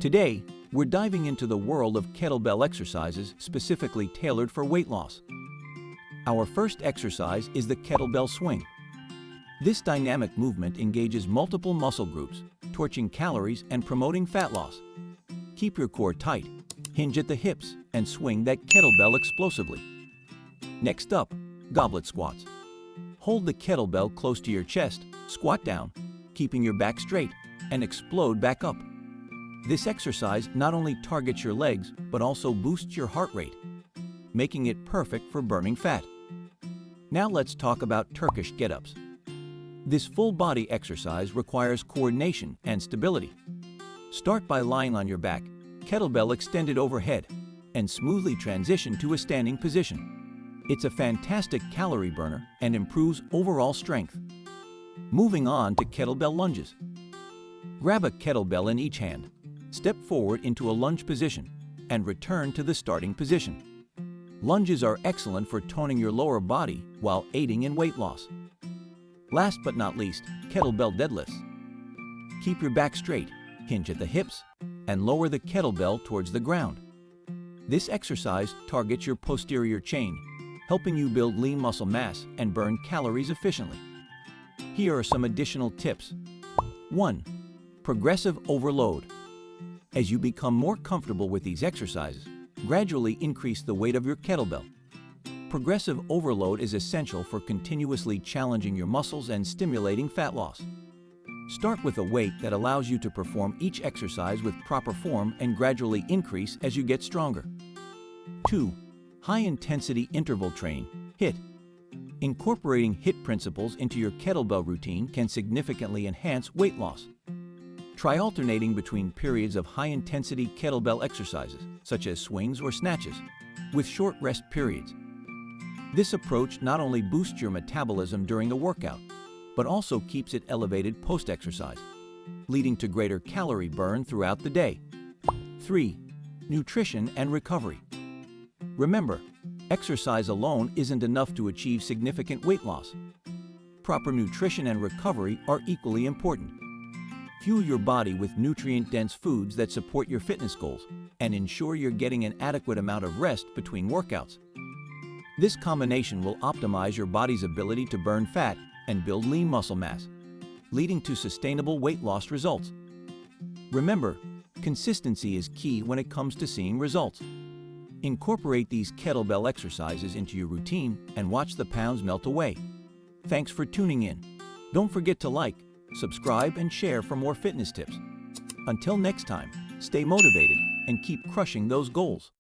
Today, we're diving into the world of kettlebell exercises specifically tailored for weight loss. Our first exercise is the kettlebell swing. This dynamic movement engages multiple muscle groups, torching calories and promoting fat loss. Keep your core tight, hinge at the hips, and swing that kettlebell explosively. Next up, goblet squats. Hold the kettlebell close to your chest, squat down, keeping your back straight, and explode back up. This exercise not only targets your legs, but also boosts your heart rate, making it perfect for burning fat. Now let's talk about Turkish get-ups. This full-body exercise requires coordination and stability. Start by lying on your back, kettlebell extended overhead, and smoothly transition to a standing position. It's a fantastic calorie burner and improves overall strength. Moving on to kettlebell lunges. Grab a kettlebell in each hand, step forward into a lunge position, and return to the starting position. Lunges are excellent for toning your lower body while aiding in weight loss. Last but not least, kettlebell deadlifts. Keep your back straight, hinge at the hips, and lower the kettlebell towards the ground. This exercise targets your posterior chain, helping you build lean muscle mass and burn calories efficiently. Here are some additional tips. 1. Progressive overload. As you become more comfortable with these exercises, gradually increase the weight of your kettlebell. Progressive overload is essential for continuously challenging your muscles and stimulating fat loss. Start with a weight that allows you to perform each exercise with proper form and gradually increase as you get stronger. 2. High-intensity interval training, HIIT. Incorporating HIIT principles into your kettlebell routine can significantly enhance weight loss. Try alternating between periods of high-intensity kettlebell exercises, such as swings or snatches, with short rest periods. This approach not only boosts your metabolism during the workout, but also keeps it elevated post-exercise, leading to greater calorie burn throughout the day. 3. Nutrition and recovery. Remember, exercise alone isn't enough to achieve significant weight loss. Proper nutrition and recovery are equally important. Fuel your body with nutrient-dense foods that support your fitness goals and ensure you're getting an adequate amount of rest between workouts. This combination will optimize your body's ability to burn fat and build lean muscle mass, leading to sustainable weight loss results. Remember, consistency is key when it comes to seeing results. Incorporate these kettlebell exercises into your routine and watch the pounds melt away. Thanks for tuning in. Don't forget to like, subscribe, and share for more fitness tips. Until next time, stay motivated and keep crushing those goals.